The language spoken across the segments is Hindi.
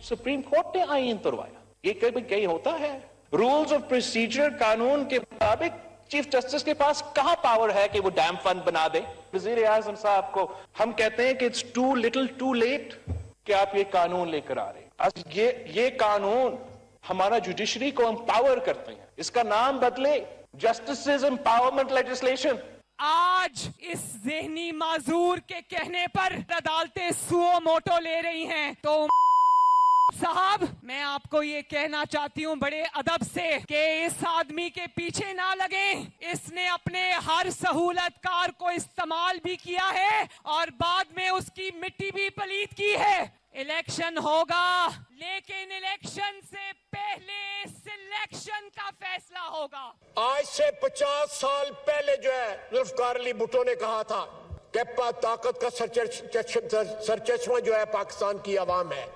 सुप्रीम कोर्ट ने आईन तोड़वाया। ये कहीं होता है? रूल्स ऑफ प्रोसीजर कानून के मुताबिक चीफ जस्टिस के पास कहां पावर है कि वो डैम फंड बना दे? वजीर आजम साहब को हम कहते हैं कि it's too little too late कि आप ये कानून लेकर आ रहे हैं। ये कानून हमारा जुडिशरी को एम्पावर करते हैं। इसका नाम बदले जस्टिस एम्पावरमेंट लेजिस्लेशन। आज इस ज़हनी माजूर के कहने पर अदालतें सुओ मोटो ले रही हैं। तो साहब, मैं आपको ये कहना चाहती हूँ बड़े अदब से कि इस आदमी के पीछे ना लगें। इसने अपने हर सहूलतकार को इस्तेमाल भी किया है और बाद में उसकी मिट्टी भी पलीत की है। इलेक्शन होगा, लेकिन इलेक्शन से पहले सिलेक्शन का फैसला होगा। आज से 50 साल पहले जो है जुल्फकार अली भुट्टो ने कहा था कि ताकत का सरचश्मा जो है पाकिस्तान की आवाम है।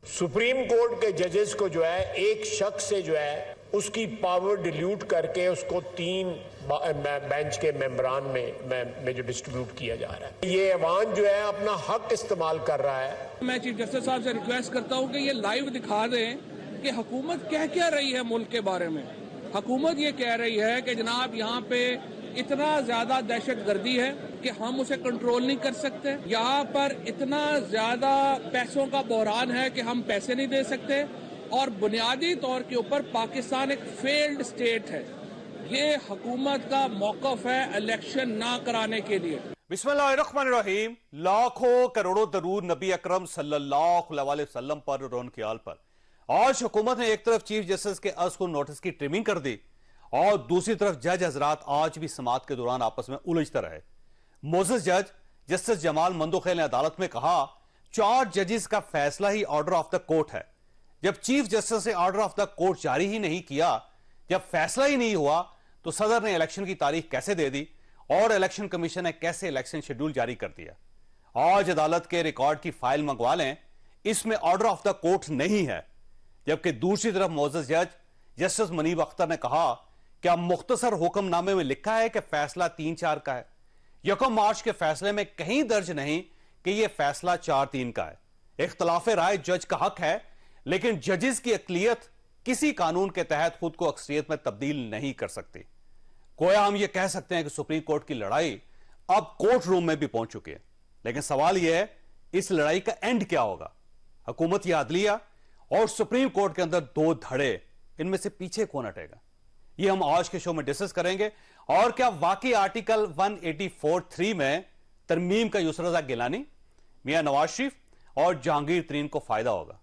सुप्रीम कोर्ट के जजेस को जो है एक शख्स से जो है उसकी पावर डिल्यूट करके उसको 3 बेंच के मेंबरान में जो डिस्ट्रीब्यूट किया जा रहा है। ये ऐवान जो है अपना हक इस्तेमाल कर रहा है। मैं चीफ जस्टिस साहब से रिक्वेस्ट करता हूं कि ये लाइव दिखा दें कि हुकूमत कह क्या रही है मुल्क के बारे में। हुकूमत ये कह रही है कि जनाब यहाँ पे इतना ज्यादा दहशत गर्दी है कि हम उसे कंट्रोल नहीं कर सकते। यहाँ पर इतना ज्यादा पैसों का बहरान है कि हम पैसे नहीं दे सकते और बुनियादी तौर के ऊपर पाकिस्तान एक फेल्ड स्टेट है। ये हुकूमत का मौकफ है इलेक्शन ना कराने के लिए। बिस्मिल्लाहिर्रहमानिर्रहीम। लाखों करोड़ों दरूद नबी अकरम सल्लल्लाहु अलैहि वसल्लम पर और उनके आल पर। आज हुकूमत ने एक तरफ चीफ जस्टिस के अर्ज को नोटिस की ट्रिमिंग कर दी और दूसरी तरफ जज हजरात आज भी समाअत के दौरान आपस में उलझते रहे। मोअज़्ज़ज़ जज जस्टिस जमाल मंदोखेल ने अदालत में कहा 4 जजेस का फैसला ही ऑर्डर ऑफ द कोर्ट है। जब चीफ जस्टिस ने ऑर्डर ऑफ द कोर्ट जारी ही नहीं किया, जब फैसला ही नहीं हुआ, तो सदर ने इलेक्शन की तारीख कैसे दे दी और इलेक्शन कमीशन ने कैसे इलेक्शन शेड्यूल जारी कर दिया? आज अदालत के रिकॉर्ड की फाइल मंगवा लें, इसमें ऑर्डर ऑफ द कोर्ट नहीं है। जबकि दूसरी तरफ मोअज़्ज़ज़ जज जस्टिस मुनीब अख्तर ने कहा क्या मुख्तसर हुक्मनामे में लिखा है कि फैसला 3-4 का है? 1 मार्च के फैसले में कहीं दर्ज नहीं कि यह फैसला 4-3 का है। इख्तलाफ राय जज का हक है, लेकिन जजेस की अकलियत किसी कानून के तहत खुद को अक्सरियत में तब्दील नहीं कर सकती। गोया हम यह कह सकते हैं कि सुप्रीम कोर्ट की लड़ाई अब कोर्ट रूम में भी पहुंच चुकी है। लेकिन सवाल यह है, इस लड़ाई का एंड क्या होगा? हुकूमत या अदलिया और सुप्रीम कोर्ट के अंदर 2 धड़े, इनमें से पीछे कौन हटेगा? ये हम आज के शो में डिस्कस करेंगे। और क्या वाकई आर्टिकल 184(3) में तरमीम का यूसुफ गिलानी, मियां नवाज शरीफ और जहांगीर तरीन को फायदा होगा?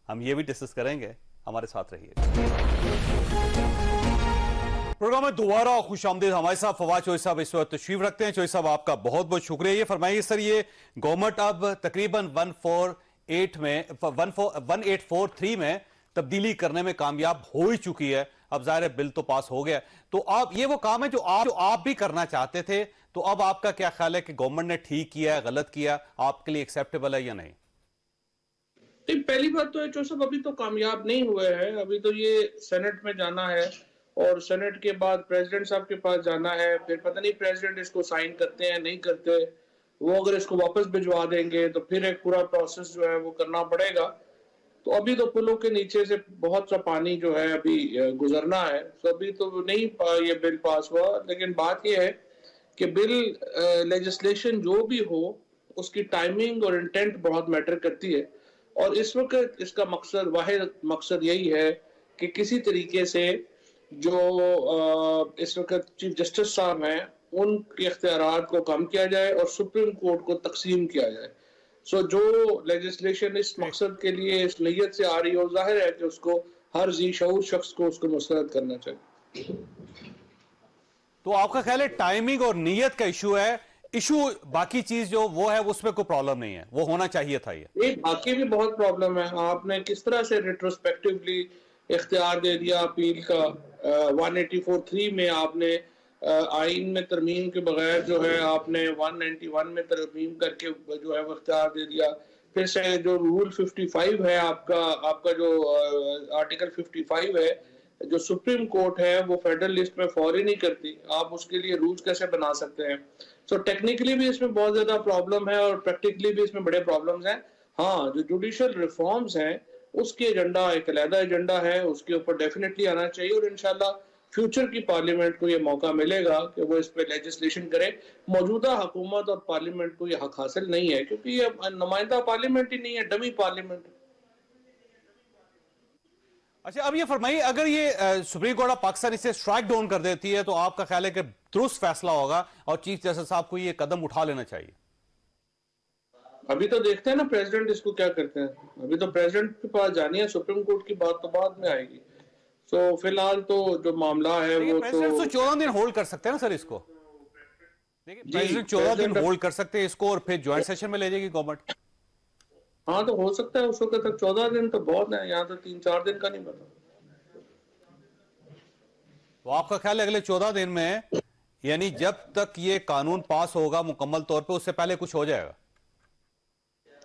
हम ये भी डिस्कस करेंगे। हमारे साथ रहिए। प्रोग्राम में दोबारा खुशामदीद। हमारे साथ फवाद चौधरी साहब इस वक्त तशरीफ रखते हैं। चौधरी साहब, आपका बहुत बहुत शुक्रिया। ये फरमाइए सर, ये गवर्नमेंट अब तकरीबन 184(3) में तब्दीली करने में कामयाब हो ही चुकी है। अब जाहिर है बिल तो पास हो गया, तो आप ये वो काम है जो आप भी करना चाहते थे, तो अब आपका क्या ख्याल है कि गवर्नमेंट ने ठीक किया है, गलत किया, आपके लिए एक्सेप्टेबल है या नहीं? पहली बात तो है सब अभी तो कामयाब नहीं हुए हैं। अभी तो ये सेनेट में जाना है और सेनेट के बाद प्रेसिडेंट साहब के पास जाना है। फिर पता नहीं प्रेसिडेंट इसको साइन करते हैं नहीं करते। वो अगर इसको वापस भिजवा देंगे तो फिर एक पूरा प्रोसेस जो है वो करना पड़ेगा। तो अभी तो पुलों के नीचे से बहुत सा पानी जो है अभी गुजरना है। तो अभी तो नहीं ये बिल पास हुआ। लेकिन बात ये है कि बिल लेजिस्लेशन जो भी हो उसकी टाइमिंग और इंटेंट बहुत मैटर करती है। और इस वक्त इसका मकसद, वाहिद मकसद यही है कि किसी तरीके से जो इस वक्त चीफ जस्टिस साहब हैं उनके इख्तियारात को कम किया जाए और सुप्रीम कोर्ट को तकसीम किया जाए। सो जो लेजिस्लेशन इस मकसद के लिए इस नीयत से आ रही हो, जाहिर है कि उसको हर जी शऊर शख्स को उसको मुस्तरद करना चाहिए। तो आपका ख्याल है टाइमिंग और नीयत का इशू है? इशू बाकी चीज जो वो है उसमें कोई प्रॉब्लम नहीं है, वो होना चाहिए था। ये बाकी भी बहुत प्रॉब्लम है। आपने किस तरह से रिट्रोस्पेक्टिवली इख्तियार दे दिया अपील का। 184(3) में आपने आइन में तरमीम के बगैर जो है आपने 191 में तरमीम करके जो है वो इख्तियार दे दिया। फिर से जो रूल 55 है आपका जो आर्टिकल 55 है, जो सुप्रीम कोर्ट है वो फेडरल लिस्ट में फॉर ही नहीं करती। आप उसके लिए रूल्स कैसे बना सकते हैं? सो टेक्निकली भी इसमें बहुत ज्यादा प्रॉब्लम है और प्रैक्टिकली भी इसमें बड़े प्रॉब्लम्स हैं। हाँ, जो जुडिशियल रिफॉर्म्स हैं उसके एजेंडा एक अलहदा एजेंडा है, उसके ऊपर डेफिनेटली आना चाहिए और इंशाल्लाह फ्यूचर की पार्लियामेंट को ये मौका मिलेगा कि वो इस पे लेजिस्लेशन करे। मौजूदा हुकूमत और पार्लियामेंट को ये हक हासिल नहीं है, क्योंकि ये नुमाइंदा पार्लियामेंट ही नहीं है, डमी पार्लियामेंट है। अच्छा, अब ये फरमाइए, अगर ये सुप्रीम कोर्ट ऑफ पाकिस्तान इसे स्ट्राइक डाउन कर देती है तो आपका ख्याल है कि दुरुस्त फैसला होगा और चीफ जस्टिस साहब को ये कदम उठा लेना चाहिए? अभी तो देखते हैं ना प्रेसिडेंट इसको क्या करते हैं। अभी तो प्रेसिडेंट के पास जानी है, सुप्रीम कोर्ट की बात तो बाद में आएगी। तो फिलहाल तो जो मामला है वो प्रेसिडेंट तो 14 दिन होल्ड कर सकते हैं ना सर इसको। देखिए, प्रेसिडेंट 14 दिन होल्ड कर सकते हैं इसको और फिर ज्वाइंट सेशन में ले जाएगी गवर्नमेंट। हाँ, तो हो सकता है उस वक्त तक 14 दिन तो बहुत है, यहाँ तो 3-4 दिन का नहीं पता। तो आपका ख्याल है अगले 14 दिन में, यानी जब तक ये कानून पास होगा मुकम्मल तौर पे, उससे पहले कुछ हो जाएगा?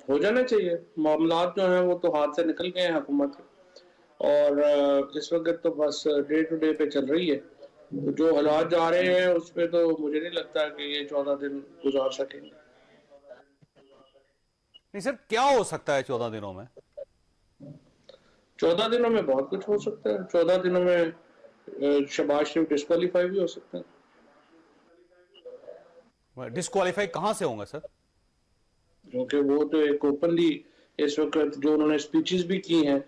हो जाना चाहिए। मामलात जो हैं वो तो हाथ से निकल गए हैं हुकूमत के, और इस वक्त तो बस डे टू डे पे चल रही है। तो जो हालात जा रहे हैं उस पे तो मुझे नहीं लगता कि ये 14 दिन गुजार सकेंगे। नहीं सर, क्या हो सकता है 14 दिनों में? 14 दिनों में बहुत कुछ हो सकता है। 14 दिनों में शहबाज शरीफ डिस्क्वालीफाई भी हो सकते हैं। डिस्क्वालीफाई कहां से होंगे सर? क्योंकि वो तो एक ओपनली इस वक्त जो उन्होंने स्पीचेस भी की हैं,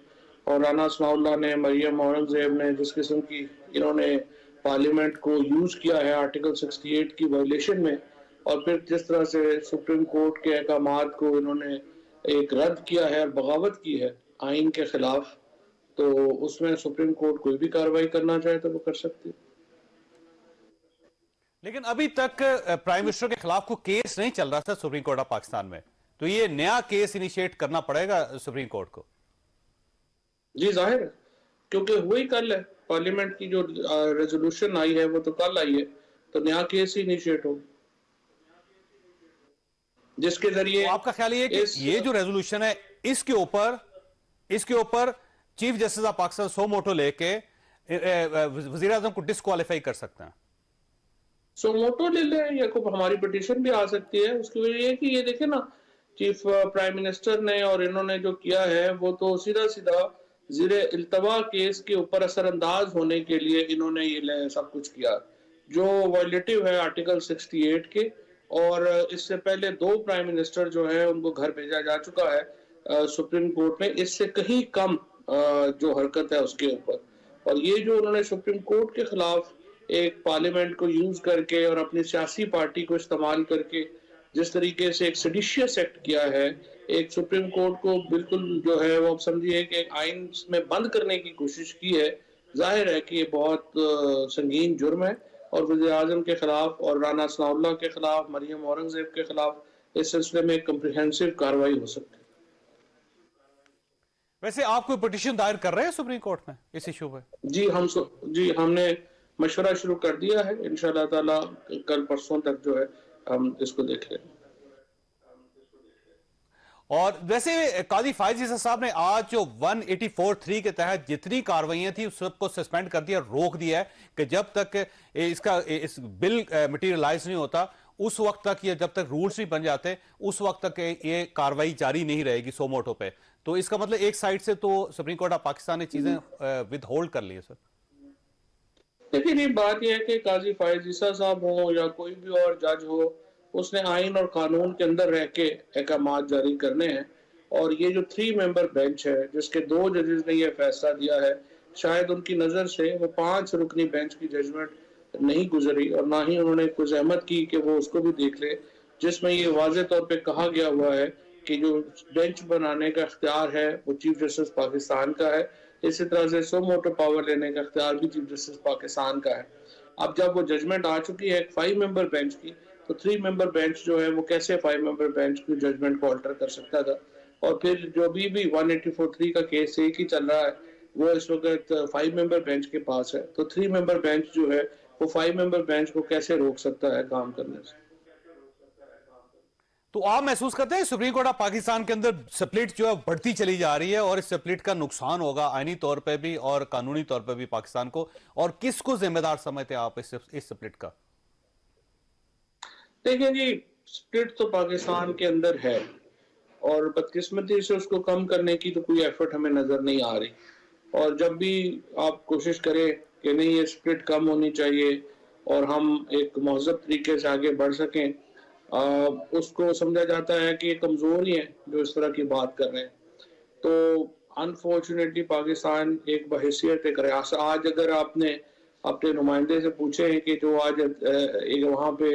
और राना सनाउल्लाह ने, मरियम औरंगजेब ने जिस किस्म की इन्होंने पार्लियामेंट को यूज किया है आर्टिकल 68 की वायलेशन में, और फिर जिस तरह से सुप्रीम कोर्ट के अहकामात को इन्होंने एक रद्द किया है और बगावत की है आइन के खिलाफ, तो उसमें सुप्रीम कोर्ट कोई भी कार्रवाई करना चाहे तो वो कर सकती है। लेकिन अभी तक प्राइम मिनिस्टर के खिलाफ कोई केस नहीं चल रहा था सुप्रीम कोर्ट ऑफ पाकिस्तान में, तो ये नया केस इनिशिएट करना पड़ेगा सुप्रीम कोर्ट को। जी जाहिर है, क्योंकि वही कल है पार्लियामेंट की जो रेजोल्यूशन आई है वो तो कल आई है, तो नया केस ही इनिशिएट हो जिसके जरिए। तो आपका ख्याल ये कि ये जो रेजोल्यूशन है इसके ऊपर चीफ जस्टिस ऑफ पाकिस्तान सो मोटो लेके वजीर आजम को डिस्क्वालीफाई कर सकते हैं? सो मोटो ले लें या कोई हमारी पिटीशन भी आ सकती है। उसकी वजह ये कि ये देखे ना, चीफ प्राइम मिनिस्टर ने और इन्होंने जो किया है वो तो सीधा सीधा ज़ीरे इल्तवा केस के ऊपर असरअंदाज होने के लिए इन्होंने ये सब कुछ किया, जो वायलेटिव है आर्टिकल 68 के। और इससे पहले 2 प्राइम मिनिस्टर जो है उनको घर भेजा जा चुका है सुप्रीम कोर्ट में, इससे कहीं कम जो हरकत है उसके ऊपर। और ये जो उन्होंने सुप्रीम कोर्ट के खिलाफ एक पार्लियामेंट को यूज करके और अपनी सियासी पार्टी को इस्तेमाल करके जिस तरीके से एक सेडिशियस एक्ट किया है, एक सुप्रीम कोर्ट को बिल्कुल जो है वो समझिए कि एक आइन में बंद करने की कोशिश की है, जाहिर है कि ये बहुत संगीन जुर्म है। और वज़ीर आज़म के खिलाफ और राना सनाउल्लाह के खिलाफ, मरियम औरंगजेब के खिलाफ इस सिलसिले में एक कम्प्रिहेंसिव कार्रवाई हो सकती है। वैसे आप कोई पिटीशन दायर कर रहे हैं सुप्रीम कोर्ट में इस इशू पे? जी हमने मशवरा शुरू कर दिया है। इंशाअल्लाह ताला कल परसों तक जो है हम इसको देख लेंगे। और वैसे काजी फायज ईसा साहब ने आज जो 184(3) के तहत जितनी कार्रवाइयां थी उस सबको सस्पेंड कर दिया, रोक दिया है कि जब तक इस बिल मटीरियलाइज नहीं होता उस वक्त तक, ये जब तक रूल्स नहीं बन जाते उस वक्त तक ये कार्रवाई जारी नहीं रहेगी सो मोटो पे। तो इसका मतलब एक साइड से तो सुप्रीम कोर्ट ऑफ पाकिस्तान ने चीजें विद होल्ड कर ली है सर। लेकिन ये बात यह है कि काजी फायज ईसा साहब हो या कोई भी और जज हो, उसने आइन और कानून के अंदर रह के अहकामात जारी करने हैं। और ये जो 3 मेंबर बेंच है जिसके 2 जजेस ने ये फैसला दिया है, शायद उनकी नज़र से वो 5 रुकनी बेंच की जजमेंट नहीं गुजरी और ना ही उन्होंने कोई जहमत की कि वो उसको भी देख ले, जिसमें ये वाज़े तौर पे कहा गया हुआ है कि जो बेंच बनाने का इख्तियार है वो चीफ जस्टिस पाकिस्तान का है। इसी तरह से सो मोटो पावर लेने का इख्तियार भी चीफ जस्टिस पाकिस्तान का है। अब जब वो जजमेंट आ चुकी है 5 मेंबर बेंच की, तो 3 मेंबर बेंच जो है वो कैसे 5 मेंबर बेंच की जजमेंट को अल्टर कर सकता था। और फिर जो भी 184(3) का केस एक ही चल रहा है वो इस वक्त 5 मेंबर बेंच के पास है, तो 3 मेंबर बेंच जो है वो 5 मेंबर बेंच को कैसे रोक सकता है काम करने से। तो आप महसूस करते हैं सुप्रीम कोर्ट ऑफ पाकिस्तान के अंदर स्प्लिट जो है बढ़ती चली जा रही है और इस स्प्लिट का नुकसान होगा आईनी तौर पे भी और कानूनी तौर पे भी पाकिस्तान को, और किसको जिम्मेदार समझते हैं आप इस स्प्लिट का? देखिए जी, स्प्लिट तो पाकिस्तान के अंदर है और बदकिस्मती से उसको कम करने की तो कोई एफर्ट हमें नजर नहीं आ रही। और जब भी आप कोशिश करें कि नहीं ये स्प्लिट कम होनी चाहिए और हम एक महज़ब तरीके से आगे बढ़ सकें, उसको समझा जाता है कि ये कमज़ोर ही है जो इस तरह की बात कर रहे हैं। तो अनफॉर्चुनेटली पाकिस्तान एक बहैसियत एक रियासत, आज अगर आपने अपने नुमाइंदे से पूछे हैं कि जो आज एक वहाँ पे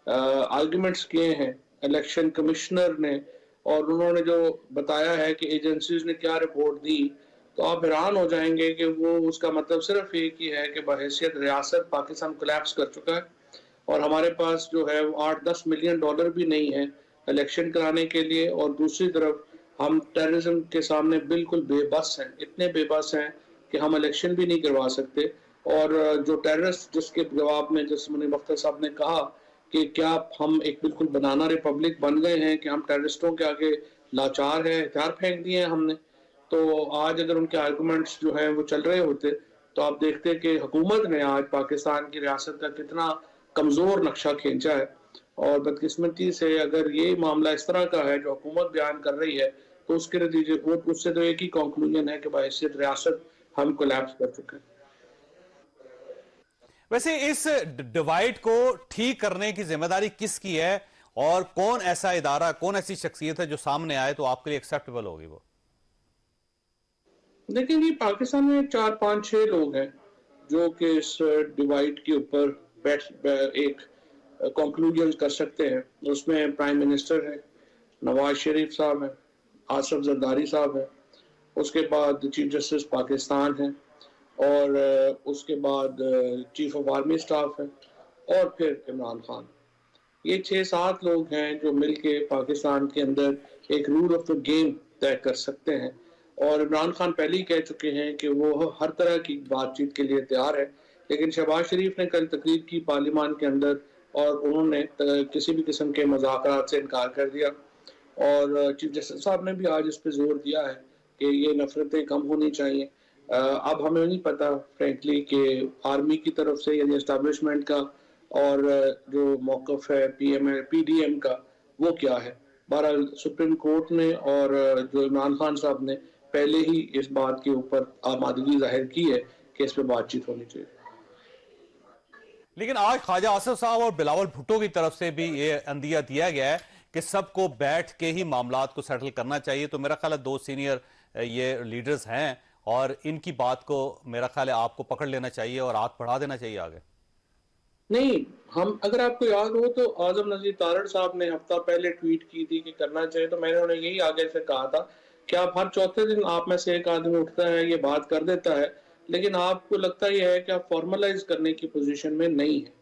आर्गुमेंट्स किए हैं इलेक्शन कमिश्नर ने और उन्होंने जो बताया है कि एजेंसीज ने क्या रिपोर्ट दी, तो आप हैरान हो जाएंगे कि वो उसका मतलब सिर्फ एक ही है कि बहैसियत रियासत पाकिस्तान कोलैप्स कर चुका है और हमारे पास जो है वो 8-10 मिलियन डॉलर भी नहीं है इलेक्शन कराने के लिए। और दूसरी तरफ हम टेररिज्म के सामने बिल्कुल बेबस हैं, इतने बेबस हैं कि हम इलेक्शन भी नहीं करवा सकते। और जो टेररिस्ट जिसके जवाब में जिसमें बख्तर साहब ने कहा कि क्या हम एक बिल्कुल बनाना रिपब्लिक बन गए हैं कि हम टेररिस्टों के आगे लाचार हैं, हथियार फेंक दिए हैं हमने, तो आज अगर उनके आर्गुमेंट्स जो हैं वो चल रहे होते तो आप देखते कि हुकूमत ने आज पाकिस्तान की रियासत का कितना कमज़ोर नक्शा खींचा है। और बदकिस्मती से अगर ये मामला इस तरह का है जो हुकूमत बयान कर रही है तो उसके नतीजे उससे तो एक ही कंक्लूजन है कि बहैसियत रियासत हम कोलैप्स कर चुके हैं। वैसे इस डिवाइड को ठीक करने की जिम्मेदारी किसकी है और कौन ऐसा इदारा, कौन ऐसी शख्सियत है जो सामने आए तो आपके लिए एक्सेप्टेबल होगी? वो देखिए ये पाकिस्तान में 4-5-6 लोग हैं जो कि इस डिवाइड के ऊपर एक कंक्लूजन कर सकते हैं। उसमें प्राइम मिनिस्टर है, नवाज शरीफ साहब है, आसिफ जरदारी साहब है, उसके बाद चीफ जस्टिस पाकिस्तान है और उसके बाद चीफ ऑफ आर्मी स्टाफ है और फिर इमरान खान। ये 6-7 लोग हैं जो मिलके पाकिस्तान के अंदर एक रूल ऑफ द गेम तय कर सकते हैं। और इमरान खान पहले ही कह चुके हैं कि वो हर तरह की बातचीत के लिए तैयार है, लेकिन शहबाज शरीफ ने कल तकरीर की पार्लियामान के अंदर और उन्होंने किसी भी किस्म के मुज़ाकरात से इनकार कर दिया। और चीफ जस्टिस साहब ने भी आज इस पर जोर दिया है कि ये नफरतें कम होनी चाहिए। अब हमें नहीं पता फ्रेंकली कि आर्मी की तरफ से यानी एस्टैब्लिशमेंट का और जो मौक़िफ़ है PDM का वो क्या है। बहरहाल सुप्रीम कोर्ट ने और जो इमरान खान साहब ने पहले ही इस बात के ऊपर आमादगी जाहिर की है कि इस पर बातचीत होनी चाहिए। लेकिन आज ख्वाजा आसिफ साहब और बिलावल भुट्टो की तरफ से भी ये अंदिया दिया गया है कि सबको बैठ के ही मामलात को सेटल करना चाहिए। तो मेरा ख्याल है 2 सीनियर ये लीडर्स हैं और इनकी बात को मेरा ख्याल है आपको पकड़ लेना चाहिए और हाथ बढ़ा देना चाहिए आगे। नहीं, हम अगर आपको याद हो तो आजम नजीर तारड़ साहब ने हफ्ता पहले ट्वीट की थी कि करना चाहिए, तो मैंने उन्हें यही आगे से कहा था कि आप हर चौथे दिन आप में से एक आदमी उठता है, ये बात कर देता है, लेकिन आपको लगता यह है कि आप फॉर्मलाइज करने की पोजीशन में नहीं है।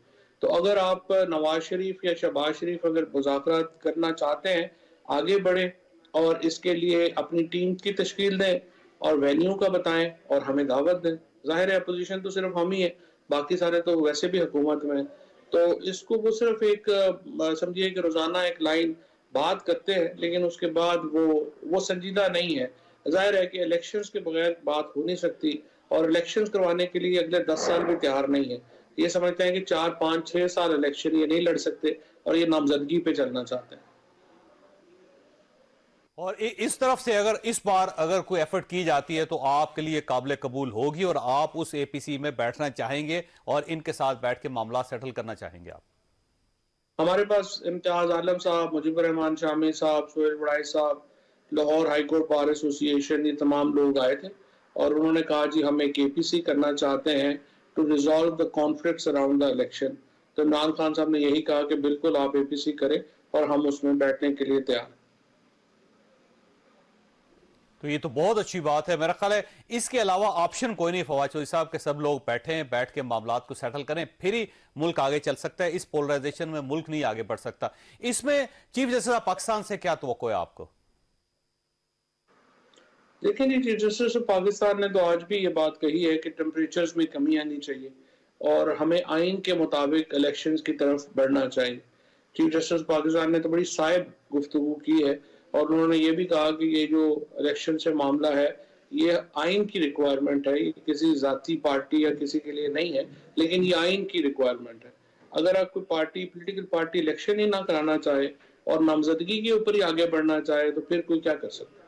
तो अगर आप नवाज शरीफ या शहबाज शरीफ अगर मुज़ाकरात करना चाहते हैं, आगे बढ़े और इसके लिए अपनी टीम की तश्कील दें और वेन्यू का बताएं और हमें दावत दें। जाहिर है अपोजिशन तो सिर्फ हम ही है, बाकी सारे तो वैसे भी हुकूमत में। तो इसको वो सिर्फ एक समझिए कि रोजाना एक लाइन बात करते हैं, लेकिन उसके बाद वो संजीदा नहीं है। जाहिर है कि इलेक्शंस के बगैर बात हो नहीं सकती और इलेक्शंस करवाने के लिए अगले 10 साल भी तैयार नहीं है। ये समझते हैं कि 4-5-6 साल इलेक्शन ये नहीं लड़ सकते और ये नामजदगी पे चलना चाहते हैं। और इस तरफ से अगर इस बार अगर कोई एफर्ट की जाती है तो आपके लिए काबिल कबूल होगी और आप उस APC में बैठना चाहेंगे और इनके साथ बैठ के मामला सेटल करना चाहेंगे आप? हमारे पास इम्तियाज आलम साहब, मुजीबुर रहमान शामी साहब, सोहेल बड़ाई साहब, Lahore high court bar association, ये तमाम लोग आए थे और उन्होंने कहा जी हम एक APC करना चाहते हैं to resolve the conflicts around the election. तो इमरान खान साहब ने यही कहा कि बिल्कुल आप APC करें और हम उसमें बैठने के लिए तैयार। तो ये तो बहुत अच्छी बात है। मेरा ख्याल है इसके अलावा ऑप्शन कोई नहीं फवाद चौधरी साहब के सब लोग बैठ के मामलात को सेटल करें, फिर ही मुल्क आगे चल सकता है। इस पोलराइजेशन में मुल्क नहीं आगे बढ़ सकता। इसमें चीफ जस्टिस पाकिस्तान से क्या तवक्को है आपको? देखिए जी, चीफ जस्टिस पाकिस्तान ने तो आज भी ये बात कही है कि टेम्परेचर्स में कमी आनी चाहिए और हमें आइन के मुताबिक इलेक्शंस की तरफ बढ़ना चाहिए। चीफ जस्टिस पाकिस्तान ने तो बड़ी साहिब गुफ्तगू की है और उन्होंने ये भी कहा कि ये जो इलेक्शन से मामला है ये आइन की रिक्वायरमेंट है, ये किसी जाती पार्टी या किसी के लिए नहीं है, लेकिन ये आइन की रिक्वायरमेंट है। अगर आप कोई पार्टी, पॉलिटिकल पार्टी इलेक्शन ही ना कराना चाहे और नामजदगी के ऊपर ही आगे बढ़ना चाहे तो फिर कोई क्या कर सकता है।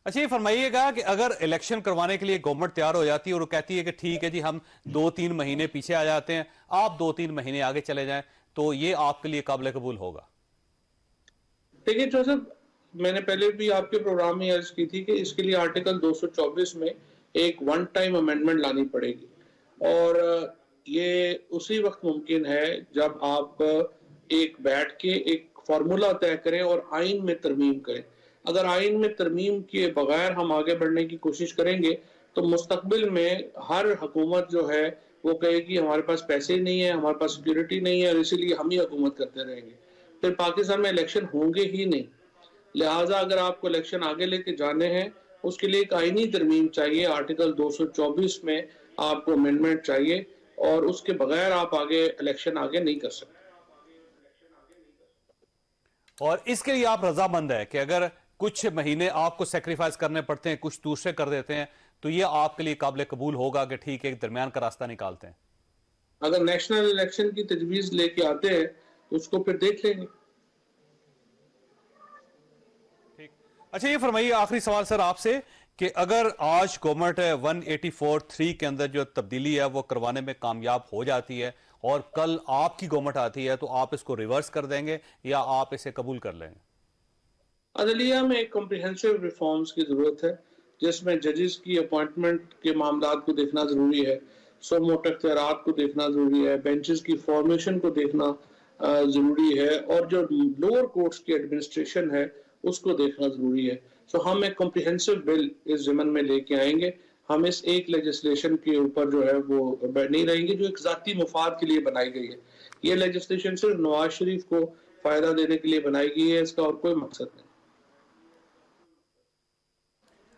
अच्छा, ये फरमाइएगा कि अगर इलेक्शन करवाने के लिए गवर्नमेंट तैयार हो जाती है और वो कहती है कि ठीक है जी हम 2-3 महीने पीछे आ जाते हैं, आप 2-3 महीने आगे चले जाएं, तो ये आपके लिए काबिल कबूल होगा? देखिए जोसेफ, मैंने पहले भी आपके प्रोग्राम में अर्ज की थी कि इसके लिए आर्टिकल 224 में एक वन टाइम अमेंडमेंट लानी पड़ेगी, और ये उसी वक्त मुमकिन है जब आप एक बैठ के एक फार्मूला तय करें और आइन में तरमीम करें। अगर आइन में तरमीम किए बगैर हम आगे बढ़ने की कोशिश करेंगे तो मुस्तकबिल में हर हुकूमत जो है वो कहेगी हमारे पास पैसे नहीं है, हमारे पास सिक्योरिटी नहीं है और इसीलिए हम ही हुकूमत करते रहेंगे, फिर पाकिस्तान में इलेक्शन होंगे ही नहीं। लिहाजा अगर आपको इलेक्शन आगे लेके जाने हैं उसके लिए एक आइनी तरमीम चाहिए, आर्टिकल 224 में आपको अमेंडमेंट चाहिए और उसके बगैर आप आगे इलेक्शन आगे नहीं कर सकते। और इसके लिए आप रजामंद है कि अगर कुछ महीने आपको सेक्रीफाइस करने पड़ते हैं, कुछ दूसरे कर देते हैं, तो ये आपके लिए काबिल कबूल होगा कि ठीक है एक दरमियान का रास्ता निकालते हैं? अगर नेशनल इलेक्शन की तजवीज लेके आते हैं तो उसको फिर देख लेंगे। ठीक। अच्छा, ये फरमाइए आखिरी सवाल सर आपसे कि अगर आज गवर्नमेंट 184(3) के अंदर जो तब्दीली है वो करवाने में कामयाब हो जाती है और कल आपकी गवर्नमेंट आती है, तो आप इसको रिवर्स कर देंगे या आप इसे कबूल कर लेंगे? अदलिया में एक कॉम्प्रिहेंसिव रिफॉर्म्स की जरूरत है जिसमें जजेस की अपॉइंटमेंट के मामलात को देखना जरूरी है, सो मोट इख्तियारात को देखना जरूरी है, बेंचेस की फॉर्मेशन को देखना जरूरी है और जो लोअर कोर्ट्स की एडमिनिस्ट्रेशन है उसको देखना जरूरी है। सो हम एक कॉम्प्रिहेंसिव बिल इस ज़िमन में लेके आएंगे। हम इस एक लेजिस्लेशन के ऊपर जो है वो नहीं रहेंगे जो एक जाती मुफाद के लिए बनाई गई है। ये लेजिस्लेशन सिर्फ नवाज शरीफ को फायदा देने के लिए बनाई गई है, इसका और कोई मकसद नहीं।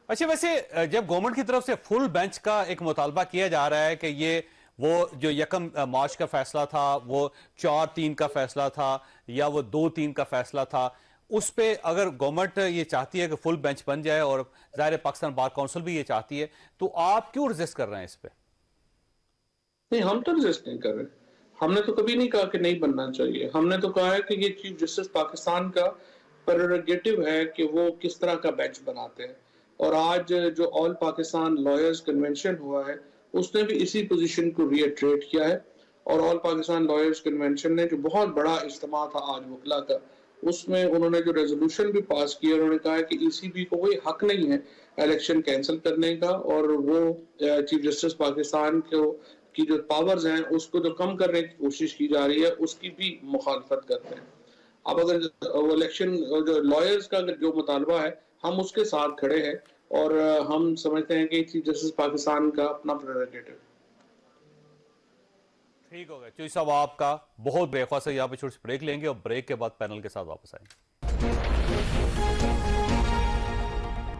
अच्छा, वैसे जब गवर्नमेंट की तरफ से फुल बेंच का एक मुतालबा किया जा रहा है कि ये वो जो 1 मार्च का फैसला था वो 4-3 का फैसला था या वो 2-3 का फैसला था, उस पे अगर गवर्नमेंट ये चाहती है कि फुल बेंच बन जाए और ज़ाहिर पाकिस्तान बार काउंसिल भी ये चाहती है, तो आप क्यों रेजिस्ट कर रहे हैं इस पे? नहीं, हम तो रेजिस्ट नहीं कर रहे। हमने तो कभी नहीं कहा कि नहीं बनना चाहिए। हमने तो कहा है कि ये चीफ जस्टिस पाकिस्तान का प्रेरोगेटिव है कि वो किस तरह का बेंच बनाते हैं, और आज जो ऑल पाकिस्तान लॉयर्स कन्वेंशन हुआ है उसने भी इसी पोजीशन को रीइटरेट किया है। और ऑल पाकिस्तान लॉयर्स कन्वेंशन ने जो बहुत बड़ा इज्तिमा था आज वकला का, उसमें उन्होंने जो रेजोल्यूशन भी पास किया, उन्होंने कहा है कि ईसीबी को कोई हक नहीं है इलेक्शन कैंसिल करने का, और वो चीफ जस्टिस पाकिस्तान की जो पावर्स हैं उसको जो कम करने की कोशिश की जा रही है उसकी भी मुखालफत करते हैं। अब अगर इलेक्शन जो लॉयर्स का जो मुतालबा है हम उसके साथ खड़े हैं और हम समझते हैं कि चीफ जस्टिस पाकिस्तान का अपना प्रेरोगेटिव। ठीक हो गया चौधरी साहब, आपका बहुत ब्रेकफास्ट है। यहाँ पे छोटी सी ब्रेक लेंगे और ब्रेक के बाद पैनल के साथ वापस आएंगे।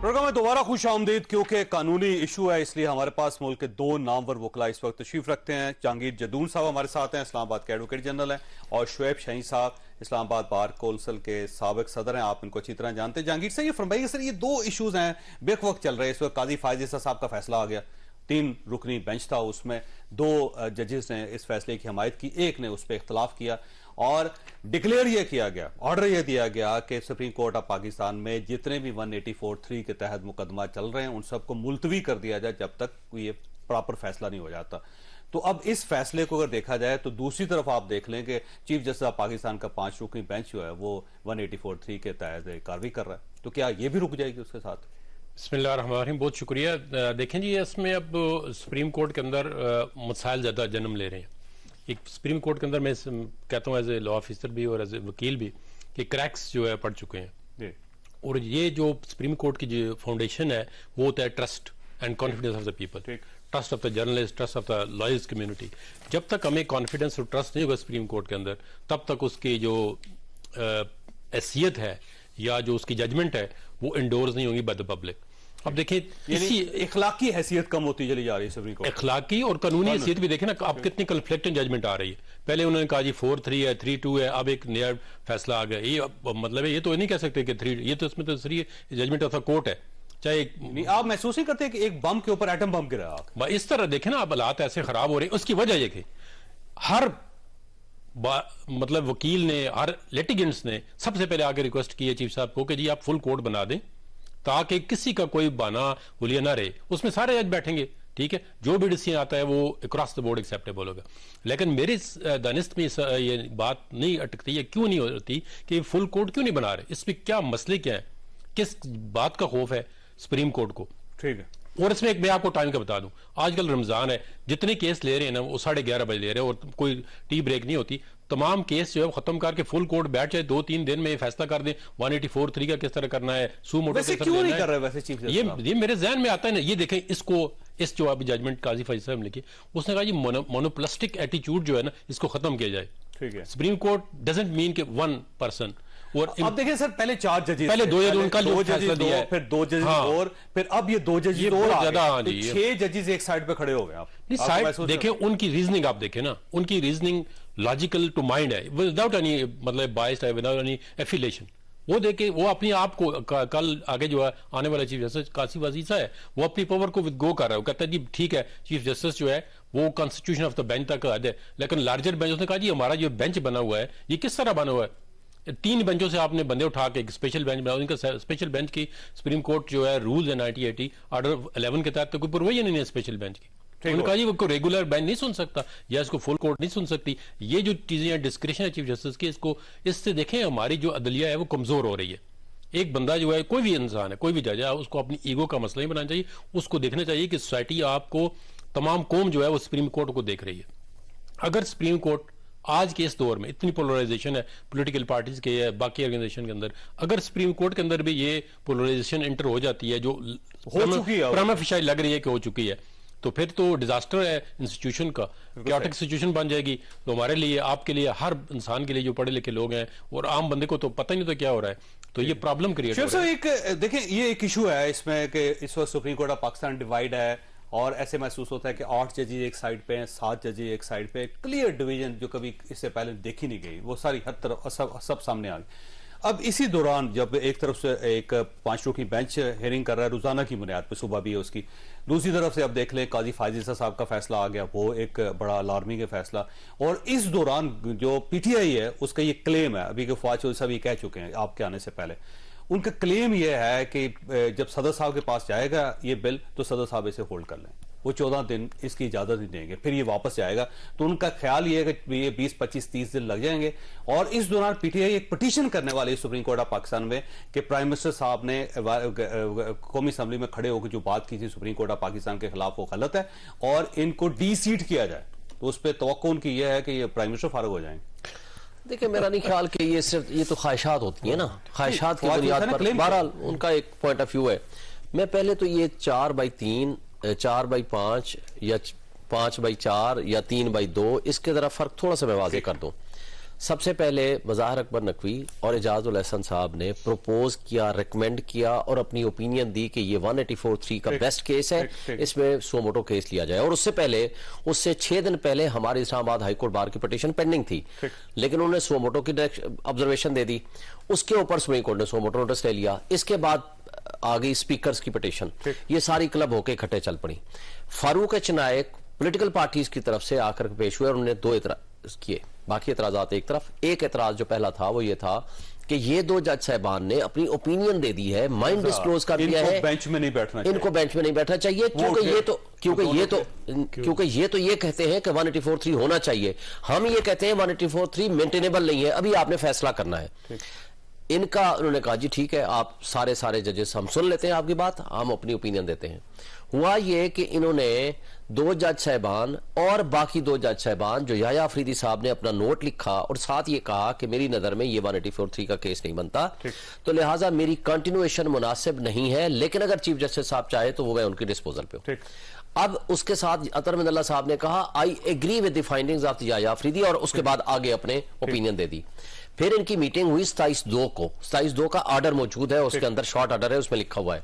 प्रोग्राम में दोबारा खुश आमदीद, क्योंकि कानूनी इशू है इसलिए हमारे पास मुल्क के 2 नामवर वकला इस वक्त तशरीफ रखते हैं। जहांगीर जदून साहब हमारे साथ हैं, इस्लामाबाद के एडवोकेट जनरल हैं, और शुएब शाहीन साहब इस्लामाबाद बार कौंसिल के साबिक सदर हैं, आप इनको अच्छी तरह जानते हैं। जहांगीर साहब, ये फरमाइए सर, ये 2 इशूज हैं बेवक्त चल रहे हैं इस वक्त। काजी फायज ईसा साहब का फैसला आ गया, 3 रुकनी बेंच था, उसमें 2 जजेस ने इस फैसले की हमायत की, एक ने उस पर इख्तलाफ किया और डिक्लेयर यह किया गया, ऑर्डर यह दिया गया कि सुप्रीम कोर्ट ऑफ पाकिस्तान में जितने भी 184(3) के तहत मुकदमा चल रहे हैं उन सबको मुलतवी कर दिया जाए जब तक ये प्रॉपर फैसला नहीं हो जाता। तो अब इस फैसले को अगर देखा जाए तो दूसरी तरफ आप देख लें कि चीफ जस्टिस ऑफ पाकिस्तान का 5 रुकनी बेंच जो है वो 184(3) के तहत कार्रवाई कर रहा है, तो क्या ये भी रुक जाएगी उसके साथ? बिस्मिल्लाहिर्रहमानिर्रहीम, बहुत शुक्रिया। देखें जी, इसमें अब सुप्रीम कोर्ट के अंदर मसाइल ज़्यादा जन्म ले रहे हैं। एक सुप्रीम कोर्ट के अंदर मैं कहता हूँ एज ए लॉ ऑफिसर भी और एज ए वकील भी कि क्रैक्स जो है पड़ चुके हैं, और ये जो सुप्रीम कोर्ट की जो फाउंडेशन है वो होता है trust and confidence of the people, trust of the journalist, trust of the lawyers community. जब तक हमें कॉन्फिडेंस और ट्रस्ट नहीं होगा सुप्रीम कोर्ट के अंदर, तब तक उसकी जो हैसियत है या जो उसकी जजमेंट है वो इंडोर्स नहीं होंगी बाय द पब्लिक। अब देखें, इसी इखलाकी हैसियत कम होती चली जा रही है सुप्रीम कोर्ट, इखलाकी और कानूनी हैसियत भी देखें ना, अब कितनी कन्फ्लिक्टिंग जजमेंट आ रही है। पहले उन्होंने कहा जी 4-3 है, 3-2 है, अब एक नया फैसला आ गया। ये मतलब है, ये तो नहीं कह सकते कि 3, ये तो इसमें तो 3 जजमेंट ऑफ द कोर्ट है। चाहे आप महसूस नहीं करते कि एक बम के ऊपर एटम बम गिरा? इस तरह देखें ना, अब हालात ऐसे खराब हो रहे हैं। उसकी वजह यह कि हर मतलब वकील ने, हर लिटिगेंट्स ने सबसे पहले आगे रिक्वेस्ट की है चीफ साहब को कि जी आप फुल कोर्ट बना दें ताकि किसी का कोई बहाना हुलिया ना रहे, उसमें सारे जज बैठेंगे, ठीक है, जो भी डिसीजन आता है वो अक्रॉस द बोर्ड एक्सेप्टेबल होगा। लेकिन मेरे दानिस्त में ये बात नहीं अटकती है, क्यों नहीं होती कि फुल कोर्ट क्यों नहीं बना रहे, इसमें क्या मसले क्या है, किस बात का खौफ है सुप्रीम कोर्ट को? ठीक है। और इसमें एक मैं आपको टाइम का बता दूं, आजकल रमजान है, जितने केस ले रहे हैं ना वो 11:30 बजे ले रहे हैं और कोई टी ब्रेक नहीं होती, तमाम केस जो है खत्म करके फुल कोर्ट बैठ जाए, 2-3 दिन में ये फैसला कर दें 184(3) का किस तरह करना है, सू मोटो वैसे क्यों नहीं कर रहे वैसे चीफ जस्टिस? ये मेरे जहन में आता है ना, ये देखें इसको, इस जो अभी जजमेंट काजी फैज साहब ने लिखी, उसने कहा जी मोनोप्लास्टिक एटीट्यूड जो है ना इसको खत्म किया जाए। ठीक है। सुप्रीम कोर्ट डजंट मीन कि वन पर्सन। और अब देखिए सर, पहले 4 जजेस, पहले 2 जज, उनका जो फैसला दिया है, फिर 2 जजेस और फिर अब ये 2 जजेस और आ गए, 6 जजेस एक साइड पे खड़े हो गए। आप नहीं, साइड देखें, उनकी रीजनिंग आप देखें ना, उनकी रीजनिंग लॉजिकल टू माइंड है, विदाउट एनी मतलब बायस्ड है, विदाउट एनी एफिलिएशन। वो देखे, वो अपने आप को कल आगे जो है आने वाला चीफ जस्टिस कासिम वजीसा है, वो अपनी पावर को विद गो कर रहा है, वो कहता है जी ठीक है चीफ जस्टिस जो है वो कॉन्स्टिट्यूशन ऑफ द बेंच तक हद है, लेकिन लार्जर बेंच, उसने कहा जी हमारा जो बेंच बना हुआ है ये किस तरह बना हुआ है, 3 बेंचों से आपने बंदे उठा के एक स्पेशल बेंच बनाया, उनका स्पेशल बेंच की सुप्रीम कोर्ट जो है रूल्स है 1980 ऑर्डर 11 के तहत तो कोई परवाही नहीं है स्पेशल बेंच की। उन्होंने कहा जी वो रेगुलर बेंच नहीं सुन सकता या इसको फुल कोर्ट नहीं सुन सकती। ये जो चीजें डिस्क्रिप्शन है चीफ जस्टिस की, इसको इससे देखें हमारी जो अदलिया है वो कमजोर हो रही है। एक बंदा जो है, कोई भी इंसान है, कोई भी जज है, उसको अपनी ईगो का मसला नहीं बनाना चाहिए, उसको देखना चाहिए कि सोसाइटी आपको, तमाम कौम जो है वो सुप्रीम कोर्ट को देख रही है। अगर सुप्रीम कोर्ट आज के इस दौर में इतनी पोलराइजेशन है पॉलिटिकल पार्टीज के या बाकी ऑर्गेनाइजेशन के अंदर, अगर सुप्रीम कोर्ट के अंदर भी ये पोलराइजेशन एंटर हो जाती है जो हो चुकी है, प्राइमा फेशी लग रही है कि हो चुकी है, तो फिर तो डिजास्टर है इंस्टीट्यूशन का, कैओटिक सिचुएशन बन जाएगी। तो हमारे लिए, आपके लिए, हर इंसान के लिए जो पढ़े लिखे लोग हैं और आम बंदे को तो पता ही नहीं तो क्या हो रहा है, तो ये प्रॉब्लम क्रिएट हो रहा है। एक देखें, ये एक इशू है इसमें कि इस वक्त supreme court of Pakistan divide है और ऐसे महसूस होता है कि 8 जजेस एक साइड पे हैं, 7 जजेस एक साइड पे, क्लियर डिवीजन जो कभी इससे पहले देखी नहीं गई, वो सारी हर तरफ सब सामने आ गई। अब इसी दौरान जब एक तरफ से एक 5 रुकनी बेंच हियरिंग कर रहा है रोजाना की बुनियाद पर, सुबह भी है उसकी, दूसरी तरफ से अब देख लें काजी फाजिसा साहब का फैसला आ गया, वो एक बड़ा अलार्मिंग है फैसला। और इस दौरान जो पीटीआई है उसका ये क्लेम है, अभी के फवाद चौधरी साहब ये कह चुके हैं आपके आने से पहले, उनका क्लेम यह है कि जब सदर साहब के पास जाएगा ये बिल तो सदर साहब इसे होल्ड कर लें, वो 14 दिन इसकी इजाजत नहीं देंगे, फिर ये वापस जाएगा। तो उनका ख्याल ये है कि ये 20, 25, 30 दिन लग जाएंगे। और इस दौरान पीटीआई एक पिटीशन करने वाली है सुप्रीम कोर्ट ऑफ पाकिस्तान में कि प्राइम मिनिस्टर साहब ने कौमी असम्बली में खड़े होकर जो बात की थी सुप्रीम कोर्ट ऑफ पाकिस्तान के खिलाफ वो गलत है और इनको डी-सीट किया जाए। तो उस पर तवक्को उनकी यह है कि ये प्राइम मिनिस्टर फारग हो जाएंगे। देखिए, मेरा नहीं ख्याल कि ये सिर्फ ये तो ख्वाहिशात होती है ना, ख्वाहिशात की बुनियाद पर बहरहाल उनका एक पॉइंट ऑफ व्यू है। मैं पहले तो ये 4/3, 4/5 या 5/4 या 3/2 इसके जरा फर्क थोड़ा सा मैं वाज़ेह कर दूं। सबसे पहले मज़ाहिर अकबर नकवी और एजाजुल एहसन साहब ने प्रपोज किया, रिकमेंड किया और अपनी ओपिनियन दी कि ये 184(3) का बेस्ट केस है, इसमें सुमोटो केस लिया जाए। और उससे 6 दिन पहले हमारे इस्लामाबाद हाईकोर्ट बार की पिटीशन पेंडिंग थी, लेकिन उन्होंने सुमोटो की ऑब्जर्वेशन दे दी, उसके ऊपर सुप्रीम कोर्ट ने सुमोटो नोटिस ले लिया। इसके बाद आ गई स्पीकर्स की पिटीशन, ये सारी क्लब होके इकट्ठे चल पड़ी। फारूक एच नायक पॉलिटिकल पार्टीज की तरफ से आकर पेश हुए और उन्होंने 2 एतराज किए, बाकी एतराजात एक तरफ। एक एतराज जो पहला था वो ये था कि ये 2 जज साहबान ने अपनी ओपिनियन दे दी है, माइंड डिस्क्लोज कर दिया है, बेंच में नहीं बैठना चाहिए, इनको बेंच में नहीं बैठना चाहिए, क्योंकि ये तो ये कहते हैं कि 184(3) होना चाहिए, हम ये कहते हैं 184(3) मेंटेनेबल नहीं है, अभी आपने फैसला करना है। इनका उन्होंने कहा जी ठीक है, आप सारे जजेस हम सुन लेते हैं आपकी बात, हम अपनी ओपिनियन देते हैं। हुआ ये कि इन्होंने 2 जज साहबान और बाकी 2 जज साहबान जो याह्या अफरीदी साहब ने अपना नोट लिखा और साथ ये कहा कि मेरी नजर में ये 184(3) का केस नहीं बनता, तो लिहाजा मेरी कंटिन्यूएशन मुनासिब नहीं है, लेकिन अगर चीफ जस्टिस साहब चाहे तो वो मैं उनकी डिस्पोजल पे हूं। अब उसके साथ अतर मिनल्ला साहब ने कहा I agree with the findings of Yahya Afridi, और उसके बाद आगे अपने ओपिनियन दे दी। फिर इनकी मीटिंग हुई 27/2 को, 27/2 का ऑर्डर मौजूद है, उसके अंदर शॉर्ट ऑर्डर है, उसमें लिखा हुआ है।